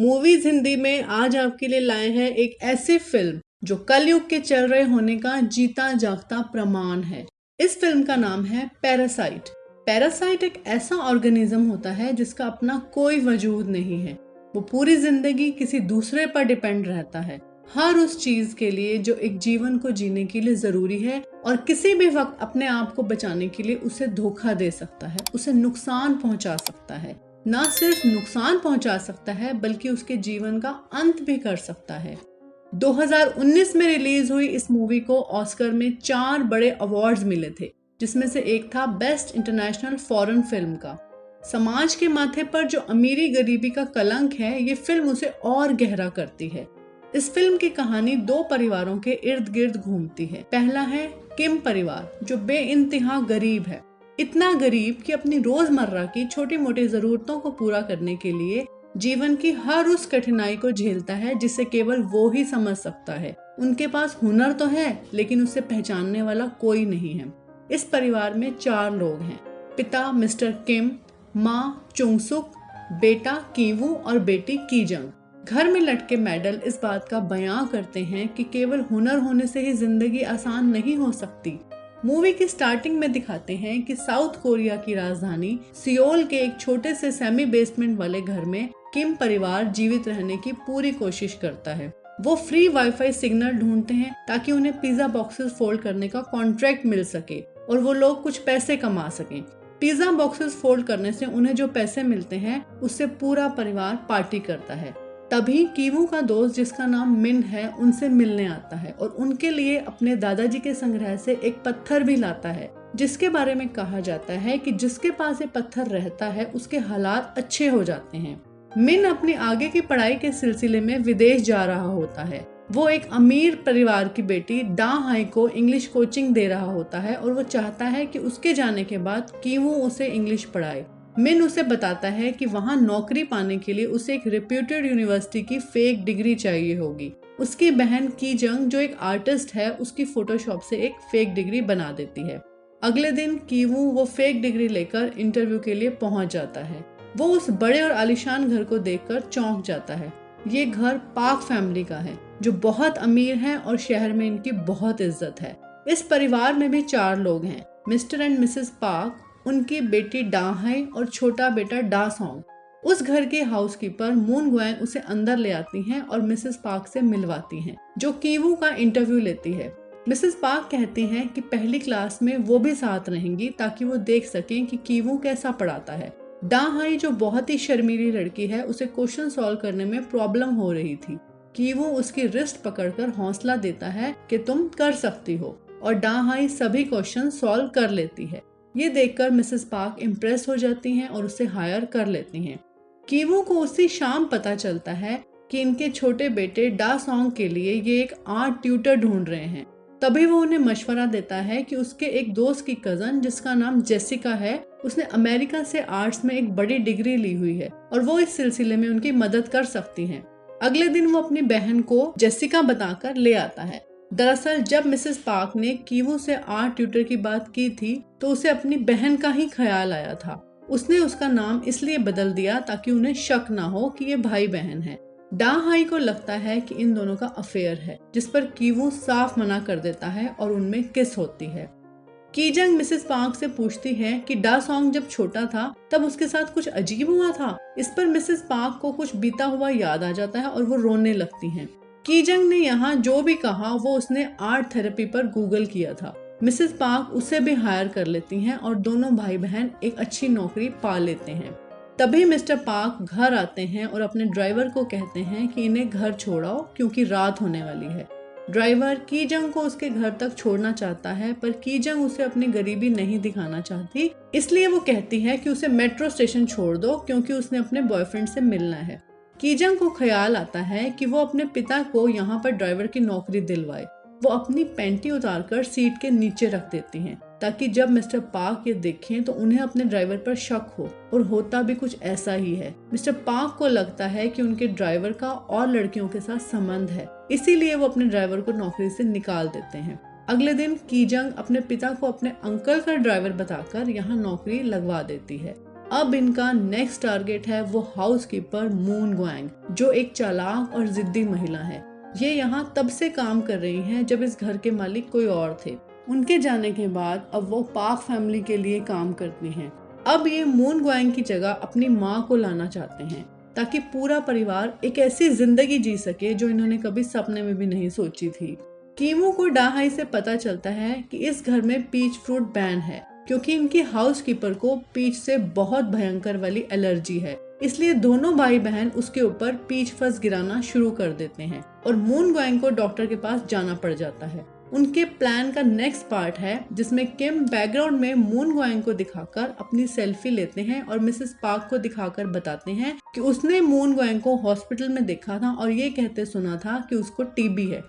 Movies Hindi में आज आपके लिए लाए हैं एक ऐसी फिल्म जो कलयुग के चल रहे होने का जीता जागता प्रमाण है। इस फिल्म का नाम है पैरासाइट। पैरासाइट एक ऐसा ऑर्गेनिज्म होता है जिसका अपना कोई वजूद नहीं है। वो पूरी जिंदगी किसी दूसरे पर डिपेंड रहता है, हर उस चीज के लिए जो एक जीवन को जीने के लिए जरूरी है, और किसी भी वक्त अपने आप को बचाने के लिए उसे धोखा दे सकता है, उसे नुकसान पहुंचा सकता है। न सिर्फ नुकसान पहुंचा सकता है बल्कि उसके जीवन का अंत भी कर सकता है। 2019 में रिलीज हुई इस मूवी को ऑस्कर में 4 बड़े अवार्ड्स मिले थे, जिसमें से एक था बेस्ट इंटरनेशनल फॉरेन फिल्म का। समाज के माथे पर जो अमीरी गरीबी का कलंक है, ये फिल्म उसे और गहरा करती है। इस फिल्म की कहानी 2 परिवारों के इर्द गिर्द घूमती है। पहला है किम परिवार, जो बेइंतहा गरीब है, इतना गरीब कि अपनी रोजमर्रा की छोटी मोटी जरूरतों को पूरा करने के लिए जीवन की हर उस कठिनाई को झेलता है जिसे केवल वो ही समझ सकता है। उनके पास हुनर तो है, लेकिन उसे पहचानने वाला कोई नहीं है। इस परिवार में 4 लोग हैं, पिता मिस्टर किम, माँ चुंगसुक, बेटा कीवू और बेटी कीजंग। घर में लटके मेडल इस बात का बयां करते हैं कि केवल हुनर होने से ही जिंदगी आसान नहीं हो सकती। मूवी की स्टार्टिंग में दिखाते हैं कि साउथ कोरिया की राजधानी सियोल के एक छोटे से सेमी बेसमेंट वाले घर में किम परिवार जीवित रहने की पूरी कोशिश करता है। वो फ्री वाईफाई सिग्नल ढूंढते हैं ताकि उन्हें पिज्जा बॉक्सेस फोल्ड करने का कॉन्ट्रैक्ट मिल सके और वो लोग कुछ पैसे कमा सकें। पिज्जा बॉक्सेस फोल्ड करने से उन्हें जो पैसे मिलते हैं उससे पूरा परिवार पार्टी करता है। तभी कीवू का दोस्त, जिसका नाम मिन है, उनसे मिलने आता है और उनके लिए अपने दादाजी के संग्रह से एक पत्थर भी लाता है, जिसके बारे में कहा जाता है कि जिसके पास ये पत्थर रहता है उसके हालात अच्छे हो जाते हैं। मिन अपनी आगे की पढ़ाई के सिलसिले में विदेश जा रहा होता है। वो एक अमीर परिवार की बेटी डा हाई को इंग्लिश कोचिंग दे रहा होता है और वो चाहता है कि उसके जाने के बाद कीवू उसे इंग्लिश पढ़ाए। मिन उसे बताता है कि वहाँ नौकरी पाने के लिए उसे एक रेप्यूटेड यूनिवर्सिटी की फेक डिग्री चाहिए होगी। उसकी बहन कीजंग, जो एक आर्टिस्ट है, उसकी फोटोशॉप से एक फेक डिग्री बना देती है। अगले दिन कीवू वो फेक डिग्री लेकर इंटरव्यू के लिए पहुंच जाता है। वो उस बड़े और आलीशान घर को देखकर चौंक जाता है। ये घर पाक फैमिली का है, जो बहुत अमीर है और शहर में इनकी बहुत इज्जत है। इस परिवार में भी 4 लोग हैं, मिस्टर एंड मिसेस पाक, उनकी बेटी डाहाई और छोटा बेटा डा सॉन्ग। उस घर के हाउसकीपर मून ग्वेन उसे अंदर ले आती हैं और मिसेस पार्क से मिलवाती हैं, जो कीवू का इंटरव्यू लेती है। मिसेस पार्क कहती हैं कि पहली क्लास में वो भी साथ रहेंगी ताकि वो देख सकें कि कीवू कैसा पढ़ाता है। डाहाई, जो बहुत ही शर्मीली लड़की है, उसे क्वेश्चन सॉल्व करने में प्रॉब्लम हो रही थी। कीवू उसकी रिस्ट पकड़कर हौसला देता है कि तुम कर सकती हो, और डाहाई सभी क्वेश्चन सॉल्व कर लेती है। ये देखकर मिसेस पार्क इम्प्रेस हो जाती हैं और उसे हायर कर लेती हैं। कीवू को उसी शाम पता चलता है कि इनके छोटे बेटे डा सॉन्ग के लिए ये एक आर्ट ट्यूटर ढूंढ रहे हैं। तभी वो उन्हें मशवरा देता है कि उसके एक दोस्त की कजन, जिसका नाम जेसिका है, उसने अमेरिका से आर्ट्स में एक बड़ी डिग्री ली हुई है और वो इस सिलसिले में उनकी मदद कर सकती हैं। अगले दिन वो अपनी बहन को जेसिका बताकर ले आता है। दरअसल जब मिसेस पार्क ने कीवू से आर्ट ट्यूटर की बात की थी तो उसे अपनी बहन का ही ख्याल आया था। उसने उसका नाम इसलिए बदल दिया ताकि उन्हें शक ना हो कि ये भाई बहन है। डाहाई को लगता है कि इन दोनों का अफेयर है, जिस पर कीवू साफ मना कर देता है और उनमें किस होती है। कीजंग मिसेस पार्क से पूछती है कि डा सॉन्ग जब छोटा था तब उसके साथ कुछ अजीब हुआ था। इस पर मिसेस पार्क को कुछ बीता हुआ याद आ जाता है और वो रोने लगती हैं। कीजंग ने यहाँ जो भी कहा वो उसने आर्ट थेरेपी पर गूगल किया था। मिसेस पार्क उसे भी हायर कर लेती हैं और दोनों भाई बहन एक अच्छी नौकरी पा लेते हैं। तभी मिस्टर पार्क घर आते हैं और अपने ड्राइवर को कहते हैं कि इन्हें घर छोड़ाओ क्योंकि रात होने वाली है। ड्राइवर कीजंग को उसके घर तक छोड़ना चाहता है, पर कीजंग उसे अपनी गरीबी नहीं दिखाना चाहती, इसलिए वो कहती है कि उसे मेट्रो स्टेशन छोड़ दो क्योंकि उसने अपने बॉयफ्रेंड से मिलना है। कीजंग को ख्याल आता है कि वो अपने पिता को यहाँ पर ड्राइवर की नौकरी दिलवाए। वो अपनी पैंटी उतारकर सीट के नीचे रख देती हैं ताकि जब मिस्टर पार्क ये देखें तो उन्हें अपने ड्राइवर पर शक हो, और होता भी कुछ ऐसा ही है। मिस्टर पार्क को लगता है कि उनके ड्राइवर का और लड़कियों के साथ संबंध है, इसीलिए वो अपने ड्राइवर को नौकरी से निकाल देते हैं। अगले दिन कीजंग अपने पिता को अपने अंकल का ड्राइवर बताकर यहाँ नौकरी लगवा देती है। अब इनका नेक्स्ट टारगेट है वो हाउसकीपर मून ग्वांग, जो एक चालाक और जिद्दी महिला है। ये यहाँ तब से काम कर रही हैं जब इस घर के मालिक कोई और थे। उनके जाने के बाद अब वो पार्क फैमिली के लिए काम करती हैं। अब ये मून ग्वांग की जगह अपनी माँ को लाना चाहते हैं ताकि पूरा परिवार एक ऐसी जिंदगी जी सके जो इन्होंने कभी सपने में भी नहीं सोची थी। कीमू को डाहाई से पता चलता है कि इस घर में पीच फ्रूट बैन है क्योंकि इनकी हाउसकीपर को पीच से बहुत भयंकर वाली एलर्जी है। इसलिए दोनों भाई बहन उसके ऊपर पीच फस गिराना शुरू कर देते हैं और मून ग्वांग को डॉक्टर के पास जाना पड़ जाता है। उनके प्लान का नेक्स्ट पार्ट है जिसमें किम बैकग्राउंड में मून ग्वांग को दिखाकर अपनी सेल्फी लेते हैं और मिसेस पार्क को दिखाकर बताते हैं कि उसने मून ग्वांग को हॉस्पिटल में देखा था और ये कहते सुना था कि उसको टीबी है।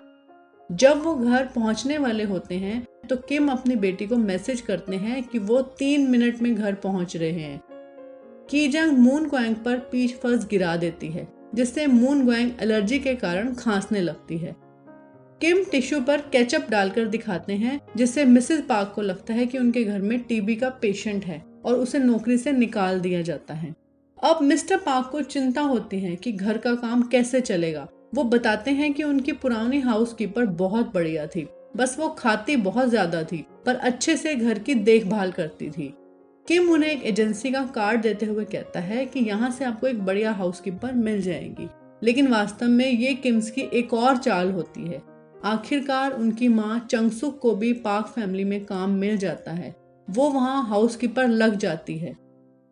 जब वो घर पहुंचने वाले होते हैं तो किम अपनी बेटी को मैसेज करते हैं कि वो 3 मिनट में घर पहुंच रहे हैं। कीजंग मून ग्वांग पर पीच फस गिरा देती है जिससे मून ग्वांग एलर्जी के कारण खांसने लगती है। किम टिश्यू पर केचप डालकर दिखाते हैं जिससे मिसेस पार्क को लगता है कि उनके घर में टीबी का पेशेंट है और उसे नौकरी से निकाल दिया जाता है। अब मिस्टर पार्क को चिंता होती है कि घर का काम कैसे चलेगा। वो बताते हैं कि उनकी पुरानी हाउसकीपर बहुत बढ़िया थी, बस वो खाती बहुत ज्यादा थी पर अच्छे से घर की देखभाल करती थी। किम उन्हें एक एजेंसी का कार्ड देते हुए कहता है कि यहाँ से आपको एक बढ़िया हाउसकीपर मिल जाएगी, लेकिन वास्तव में ये किम्स की एक और चाल होती है। आखिरकार उनकी माँ चंगसुक को भी पार्क फैमिली में काम मिल जाता है। वो वहाँ हाउसकीपर लग जाती है।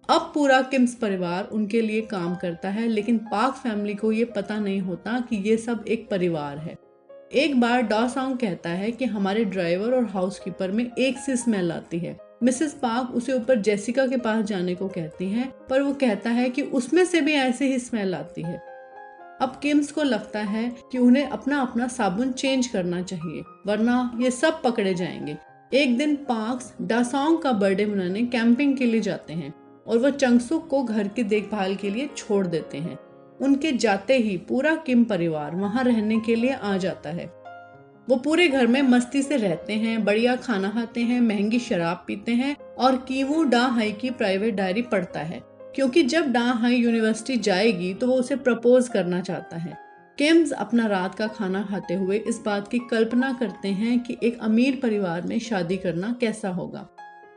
अब पूरा किम्स परिवार उनके लिए काम करता है, लेकिन पार्क फैमिली को ये पता नहीं होता कि ये सब एक परिवार है। एक बार डॉसोंग कहता है कि हमारे ड्राइवर और हाउसकीपर में एक सी स्मेल आती है। मिसेस पार्क उसे ऊपर जेसिका के पास जाने को कहती हैं, पर वो कहता है कि उसमें से भी ऐसे ही स्मेल आती है। अब किम्स को लगता है कि उन्हें अपना अपना साबुन चेंज करना चाहिए वरना ये सब पकड़े जाएंगे। एक दिन पार्क्स डॉसोंग का बर्थडे मनाने कैंपिंग के लिए जाते हैं और वो चंगसुक को घर की देखभाल के लिए छोड़ देते हैं। उनके जाते ही पूरा किम परिवार वहां रहने के लिए आ जाता है। वो पूरे घर में मस्ती से रहते हैं, बढ़िया खाना खाते हैं, महंगी शराब पीते हैं और कीवू डाहाई की प्राइवेट डायरी पढ़ता है क्योंकि जब डाहाई यूनिवर्सिटी जाएगी तो वो उसे प्रपोज करना चाहता है। किम्स अपना रात का खाना खाते हुए इस बात की कल्पना करते हैं कि एक अमीर परिवार में शादी करना कैसा होगा।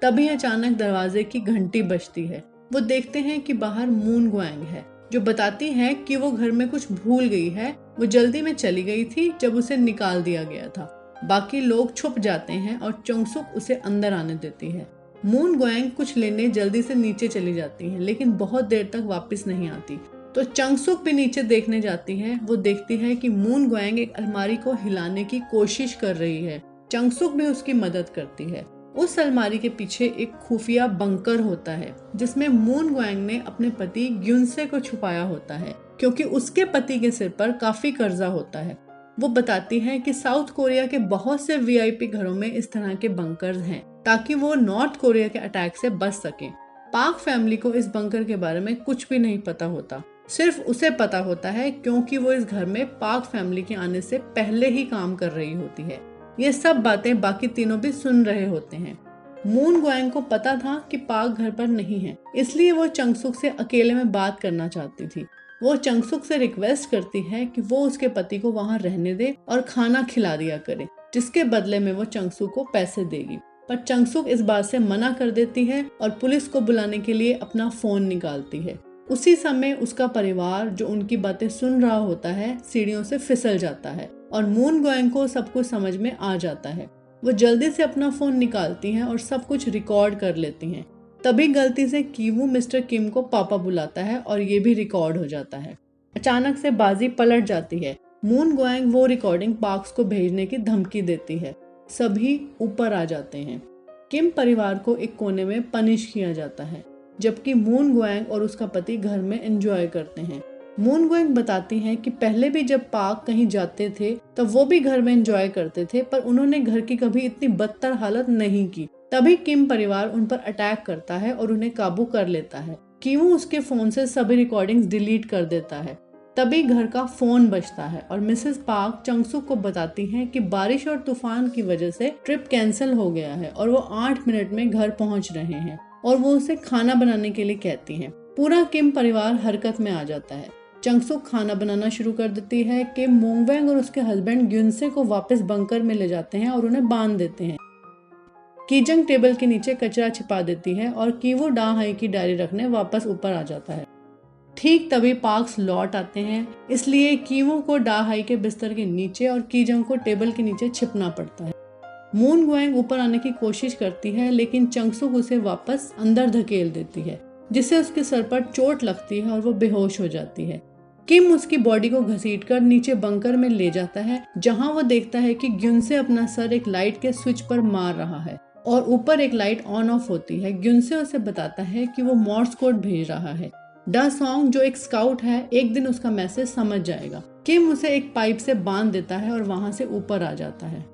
तभी अचानक दरवाजे की घंटी बजती है। वो देखते हैं कि बाहर मून ग्वांग है जो बताती है कि वो घर में कुछ भूल गई है। वो जल्दी में चली गई थी जब उसे निकाल दिया गया था। बाकी लोग छुप जाते हैं और चंगसुक उसे अंदर आने देती है। मून ग्वांग कुछ लेने जल्दी से नीचे चली जाती है लेकिन बहुत देर तक वापस नहीं आती, तो चंगसुक भी नीचे देखने जाती है। वो देखती है कि मून ग्वांग एक अलमारी को हिलाने की कोशिश कर रही है। चंगसुक भी उसकी मदद करती है। उस अलमारी के पीछे एक खुफिया बंकर होता है जिसमें मून ग्वांग ने अपने पति ग्युनसे को छुपाया होता है क्योंकि उसके पति के सिर पर काफी कर्जा होता है। वो बताती है कि साउथ कोरिया के बहुत से वीआईपी घरों में इस तरह के बंकर्स हैं ताकि वो नॉर्थ कोरिया के अटैक से बच सके। पार्क फैमिली को इस बंकर के बारे में कुछ भी नहीं पता होता, सिर्फ उसे पता होता है क्योंकि वो इस घर में पार्क फैमिली के आने से पहले ही काम कर रही होती है। ये सब बातें बाकी तीनों भी सुन रहे होते हैं। मून ग्वांग को पता था कि पार्क घर पर नहीं है, इसलिए वो चंगसुक से अकेले में बात करना चाहती थी। वो चंगसुक से रिक्वेस्ट करती है कि वो उसके पति को वहाँ रहने दे और खाना खिला दिया करे, जिसके बदले में वो चंगसुक को पैसे देगी। पर चंगसुक इस बात से मना कर देती है और पुलिस को बुलाने के लिए अपना फोन निकालती है। उसी समय उसका परिवार जो उनकी बातें सुन रहा होता है सीढ़ियों से फिसल जाता है और मून ग्वांग को सब कुछ समझ में आ जाता है। वो जल्दी से अपना फोन निकालती हैं और सब कुछ रिकॉर्ड कर लेती हैं। तभी गलती से कीवू मिस्टर किम को पापा बुलाता है और ये भी रिकॉर्ड हो जाता है। अचानक से बाजी पलट जाती है। मून ग्वांग वो रिकॉर्डिंग पार्क्स को भेजने की धमकी देती है। सभी ऊपर आ जाते हैं। किम परिवार को एक कोने में पनिश किया जाता है जबकि मून ग्वांग और उसका पति घर में एंजॉय करते हैं। मून ग्वांग बताती हैं कि पहले भी जब पार्क कहीं जाते थे तब वो भी घर में एंजॉय करते थे, पर उन्होंने घर की कभी इतनी बदतर हालत नहीं की। तभी किम परिवार उन पर अटैक करता है और उन्हें काबू कर लेता है। कीवू उसके फोन से सभी रिकॉर्डिंग्स डिलीट कर देता है। तभी घर का फोन बजता है और मिसेस पार्क चंगसुक को बताती हैं कि बारिश और तूफान की वजह से ट्रिप कैंसिल हो गया है और वो 8 मिनट में घर पहुंच रहे हैं। और वो उसे खाना बनाने के लिए कहती हैं। पूरा किम परिवार हरकत में आ जाता है। चंगसुक खाना बनाना शुरू कर देती है। किम मोंगवेंग और उसके हस्बैंड ग्युनसे को वापस बंकर में ले जाते हैं और उन्हें बांध देते हैं। कीजंग टेबल के नीचे कचरा छिपा देती है और कीवू डा हाई की डायरी रखने वापस ऊपर आ जाता है। ठीक तभी पार्क्स लौट आते हैं, इसलिए कीवू को डा हाई के बिस्तर के नीचे और कीजंग को टेबल के नीचे छिपना पड़ता है। मून गोएंग ऊपर आने की कोशिश करती है, लेकिन चंगसुक उसे वापस अंदर धकेल देती है, जिससे उसके सर पर चोट लगती है और वो बेहोश हो जाती है। किम उसकी बॉडी को घसीटकर नीचे बंकर में ले जाता है, जहां वो देखता है कि ग्युनसे अपना सर एक लाइट के स्विच पर मार रहा है और ऊपर एक लाइट ऑन ऑफ होती है। ग्युनसे उसे बताता है कि वो मॉर्स कोड भेज रहा है। डा सॉन्ग जो एक स्काउट है, एक दिन उसका मैसेज समझ जाएगा। किम उसे एक पाइप से बांध देता है और वहां से ऊपर आ जाता है।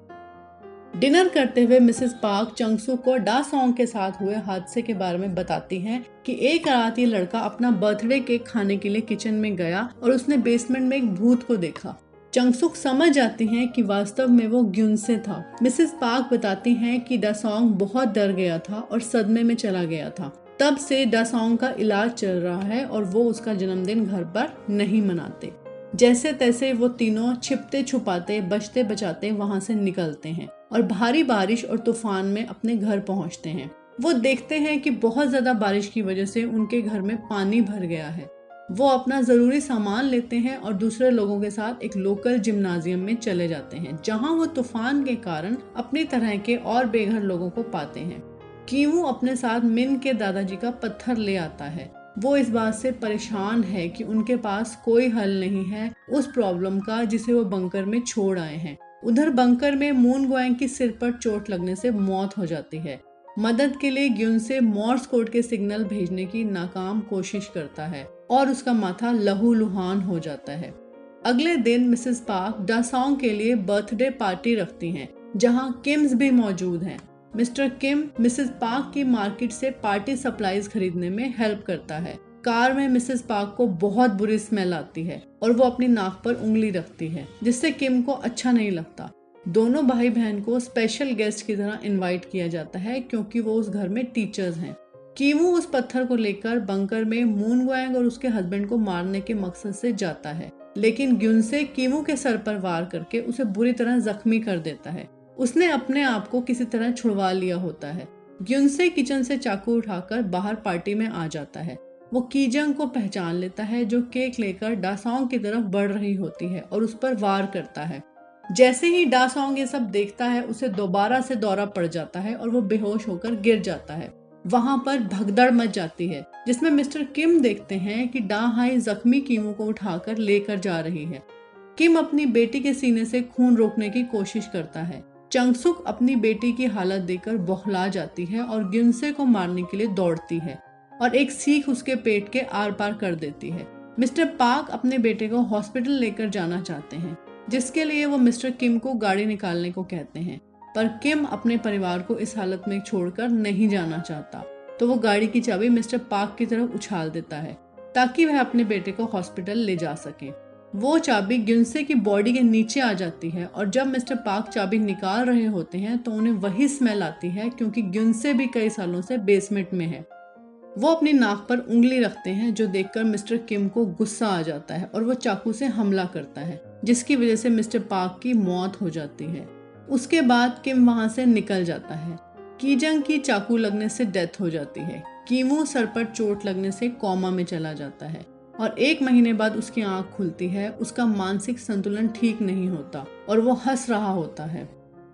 डिनर करते हुए मिसेस पार्क चंगसुक को डा सॉन्ग के साथ हुए हादसे के बारे में बताती हैं कि एक रात ये लड़का अपना बर्थडे केक खाने के लिए किचन में गया और उसने बेसमेंट में एक भूत को देखा। चंगसुक समझ जाती हैं कि वास्तव में वो ग्युनसे था। मिसेस पार्क बताती हैं कि डा सॉन्ग बहुत डर गया था और सदमे में चला गया था। तब से डा सॉन्ग का इलाज चल रहा है और वो उसका जन्मदिन घर पर नहीं मनाते। जैसे तैसे वो तीनों छिपते छुपाते बचते बचाते वहां से निकलते हैं और भारी बारिश और तूफान में अपने घर पहुंचते हैं। वो देखते हैं कि बहुत ज्यादा बारिश की वजह से उनके घर में पानी भर गया है। वो अपना जरूरी सामान लेते हैं और दूसरे लोगों के साथ एक लोकल जिम्नाजियम में चले जाते हैं, जहां वो तूफान के कारण अपनी तरह के और बेघर लोगों को पाते हैं। कीवू अपने साथ मिन के दादाजी का पत्थर ले आता है। वो इस बात से परेशान है कि उनके पास कोई हल नहीं है उस प्रॉब्लम का जिसे वो बंकर में छोड़ आए हैं। उधर बंकर में मून गोएंग की सिर पर चोट लगने से मौत हो जाती है। मदद के लिए ग्युनसे मॉर्स कोड के सिग्नल भेजने की नाकाम कोशिश करता है और उसका माथा लहूलुहान हो जाता है। अगले दिन मिसेस पार्क डा सॉन्ग के लिए बर्थडे पार्टी रखती हैं, जहां किम्स भी मौजूद हैं। मिस्टर किम मिसेस पार्क की मार्केट से पार्टी सप्लाईज खरीदने में हेल्प करता है। कार में मिसेस पार्क को बहुत बुरी स्मेल आती है और वो अपनी नाक पर उंगली रखती है, जिससे किम को अच्छा नहीं लगता। दोनों भाई बहन को स्पेशल गेस्ट की तरह इनवाइट किया जाता है, क्योंकि वो उस घर में टीचर्स हैं। कीवू उस पत्थर को लेकर बंकर में मून गोएंग और उसके हस्बैंड को मारने के मकसद से जाता है, लेकिन ग्युनसे कीवू के सर पर वार करके उसे बुरी तरह जख्मी कर देता है। उसने अपने आप को किसी तरह छुड़वा लिया होता है। ग्युनसे किचन से चाकू उठाकर बाहर पार्टी में आ जाता है। वो कीजंग को पहचान लेता है, जो केक लेकर डा सॉन्ग की तरफ बढ़ रही होती है और उस पर वार करता है। जैसे ही डा सॉन्ग ये सब देखता है, उसे दोबारा से दौरा पड़ जाता है और वो बेहोश होकर गिर जाता है। वहां पर भगदड़ मच जाती है, जिसमें मिस्टर किम देखते हैं कि डा हाई जख्मी कीमू को उठाकर लेकर जा रही है। किम अपनी बेटी के सीने से खून रोकने की कोशिश करता है। चंगसुक अपनी बेटी की हालत देखकर बौखला जाती है और ग्युनसे को मारने के लिए दौड़ती है और एक सीख उसके पेट के आर पार कर देती है। मिस्टर पार्क अपने बेटे को हॉस्पिटल लेकर जाना चाहते हैं, जिसके लिए वो मिस्टर किम को गाड़ी निकालने को कहते हैं, पर किम अपने परिवार को इस हालत में छोड़कर नहीं जाना चाहता, तो वो गाड़ी की चाबी मिस्टर पार्क की तरफ उछाल देता है ताकि वह अपने बेटे को हॉस्पिटल ले जा सके। वो चाबी ग्युनसे की बॉडी के नीचे आ जाती है और जब मिस्टर पार्क चाबी निकाल रहे होते हैं तो उन्हें वही स्मेल आती है, क्योंकि ग्युनसे भी कई सालों से बेसमेंट में है। वो अपनी नाक पर उंगली रखते हैं, जो देखकर मिस्टर किम को गुस्सा आ जाता है और वो चाकू से हमला करता है, जिसकी वजह से मिस्टर पार्क की मौत हो जाती है। उसके बाद किम वहां से निकल जाता है। कीजंग की चाकू लगने से डेथ हो जाती है। कीवू सर पर चोट लगने से कोमा में चला जाता है और 1 महीने बाद उसकी आंख खुलती है। उसका मानसिक संतुलन ठीक नहीं होता और वो हंस रहा होता है।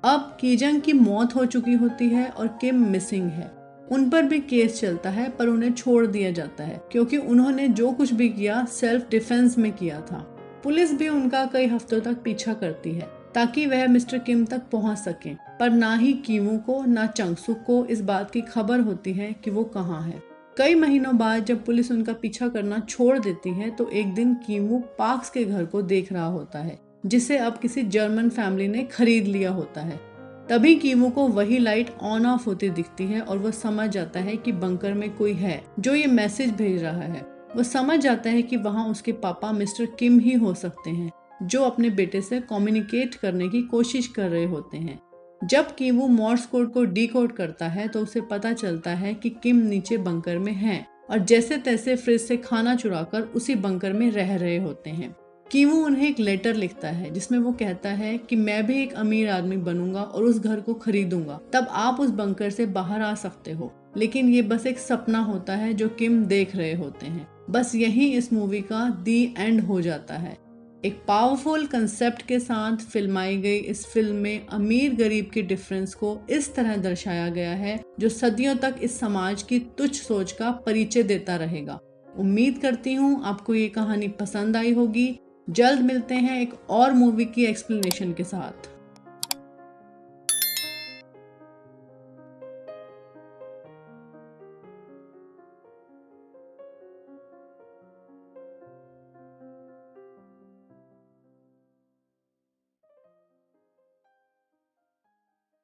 अब कीजंग की मौत हो चुकी होती है और किम मिसिंग है। उन पर भी केस चलता है, पर उन्हें छोड़ दिया जाता है, क्योंकि उन्होंने जो कुछ भी किया सेल्फ डिफेंस में किया था। पुलिस भी उनका कई हफ्तों तक पीछा करती है ताकि वह मिस्टर किम तक पहुंच सके, पर ना ही कीवू को ना चंगसुक को इस बात की खबर होती है कि वो कहाँ है। कई महीनों बाद जब पुलिस उनका पीछा करना छोड़ देती है, तो एक दिन कीवू पार्क्स के घर को देख रहा होता है, जिसे अब किसी जर्मन फैमिली ने खरीद लिया होता है। तभी कीवू को वही लाइट ऑन ऑफ होती दिखती है और वो समझ जाता है कि बंकर में कोई है जो ये मैसेज भेज रहा है। वो समझ जाता है कि वहाँ उसके पापा मिस्टर किम ही हो सकते हैं, जो अपने बेटे से कम्युनिकेट करने की कोशिश कर रहे होते हैं। जब कीवू मॉर्स कोड को डीकोड करता है तो उसे पता चलता है कि किम नीचे बंकर में है और जैसे तैसे फ्रिज से खाना चुराकर उसी बंकर में रह रहे होते हैं। कीवू उन्हें एक लेटर लिखता है जिसमें वो कहता है कि मैं भी एक अमीर आदमी बनूंगा और उस घर को खरीदूंगा, तब आप उस बंकर से बाहर आ सकते हो। लेकिन ये बस एक सपना होता है जो किम देख रहे होते हैं। बस यही इस मूवी का दी एंड हो जाता है। एक पावरफुल कंसेप्ट के साथ फिल्माई गई इस फिल्म में अमीर गरीब के डिफरेंस को इस तरह दर्शाया गया है जो सदियों तक इस समाज की तुच्छ सोच का परिचय देता रहेगा। उम्मीद करती हूँ आपको ये कहानी पसंद आई होगी। जल्द मिलते हैं एक और मूवी की एक्सप्लेनेशन के साथ।